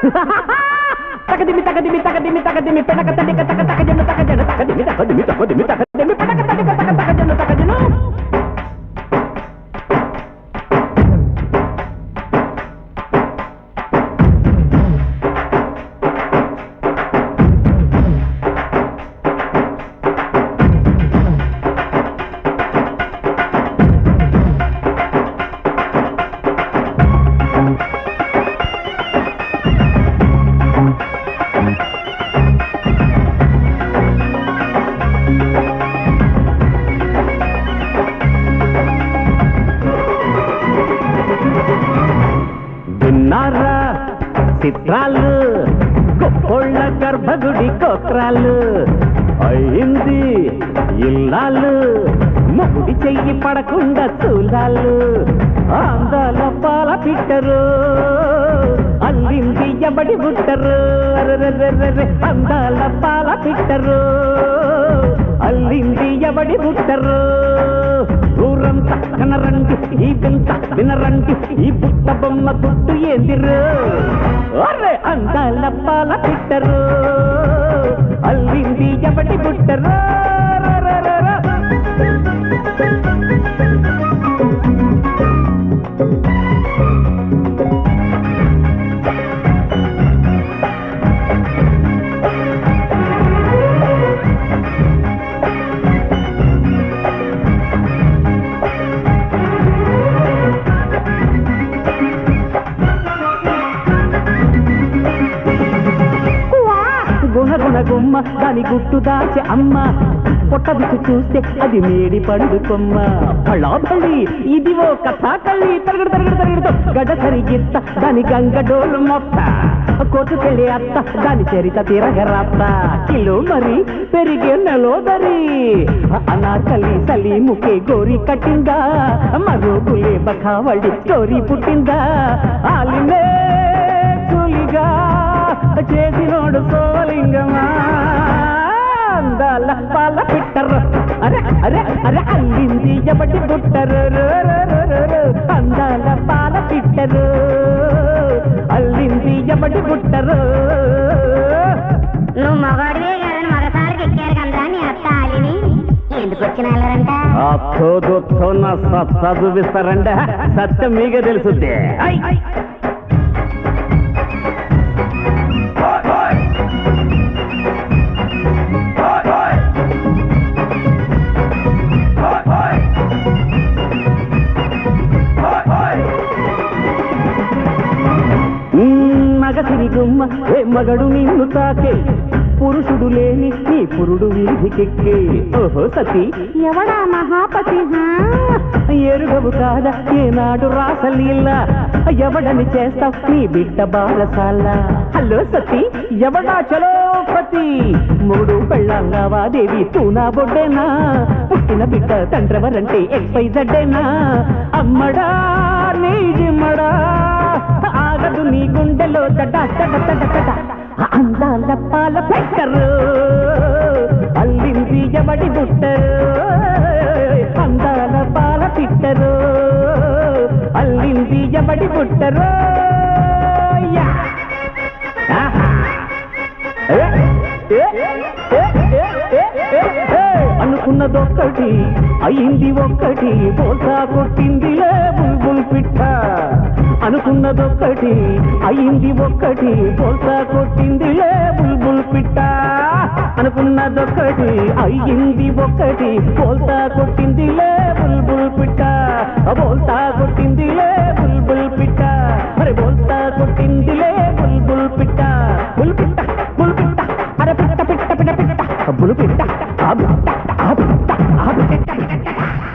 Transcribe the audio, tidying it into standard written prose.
తకదిమి తకదిమి తకదిమి తకదిమి పెడక తడిక తక తకజను తకజను తకదిమి తకదిమి తకదిమి తకదిమి పెడక తడిక తక తకజను తకజను చిత్రాలు గొప్పోళ్ళ గర్భగుడి కోత్రాలు అయింది ఇల్లాలు మొగుడి చెయ్యి పడకుండా చూలాలు అందాల పాల పిట్టరు అల్లింది ఎవడి బుట్టరు అందాల పాల పిట్టరు అల్లింది ఎవడి బుట్టరు ఊరంతా కనరండి ఈ వింత వినరండి ఈ బుట్ట బొమ్మ గుట్టు ఏందిరు అరే అందాల పాల పిట్టరు అల్లింది ఎవడి బుట్టరు గుమ్మ దాని గుట్టు దాచి అమ్మ పొట్టబిట్టు చూస్తే అది మేడి పండు కొమ్మ ఫళాఫళి ఇది ఓ కథాకళి తరగడు తరగడు తరగడుతో గడ్డ సరిగిత్త దాని గంగడోలు మొత్త కోటుకెళ్ళి అత్త దాని చరిత తిరగరాత్త కిలో మరి పెరిగే నెలోదరి అనాకలి సలీముకే గోరి కట్టిందా మరోగులే బఖావళి స్టోరీ పుట్టిందా ఆలిమే చూలిగా చేసినోడు సోలింగమా అందాల పాల పిట్టరు అరే అరే అరే అల్లింది ఎవటి పుట్టరు అందాల పాల పిట్టరు అల్లింది ఎవటి పుట్టరు నువ్వు మగాడివే కదని మగసారికి ఎక్కారు కదా నీ అత్త ఆలిని ఎందుకు వచ్చిన సత్తా చూపిస్తారంటే సత్యం మీకే తెలుసుద్ది మగసిరిగుమ్మ ఏ మగడు నిన్ను తాకే పురుషుడు లేని నీ పురుడు వీధికెక్కే ఓహో సతీ ఎవడా మహాపతి ఎరుగవు కాదా ఏనాడు రాసలీల ఎవడని చేస్తావు నీ బిడ్డ బాలసాల హలో సతీ ఎవడా చలోపతి మూడు పెళ్ళంగావాదేవి తూనా బొడ్డేనా పుట్టిన బిడ్డ తండ్రెవరంటే XYZ అమ్మడా నీ జిమ్మడా ఆగదు నీ గుండెలో దడ దడ దడ దడ అందాల పాల పెట్టరు అల్లింది ఎవడి బుట్టరు అందాల పాల పిట్టరు అల్లింది ఎవడి బుట్టరు అనుకున్నదొక్కటి అయింది ఒక్కటి పోసా కొట్టిందిలే బుల్బుల్ పిట్ట అనుకున్నదొక్కటి అయింది ఒక్కటి పోసా కొట్టిందిలే బుల్బుల్ పిట్ట అనుకున్నదొక్కటి అయింది ఒక్కటి పోసా కొట్టిందిలే బుల్బుల్ పిట్ట బోల్తా కొట్టిందిలే బుల్బుల్ పిట్ట మరి బోల్తా కొట్టిందిలే బుల్బుల్ పిట్ట బుల్ పిట్ట అరే పిట్ట పిట్ట పిట్ట పిట్ట బుల్ పిట్ట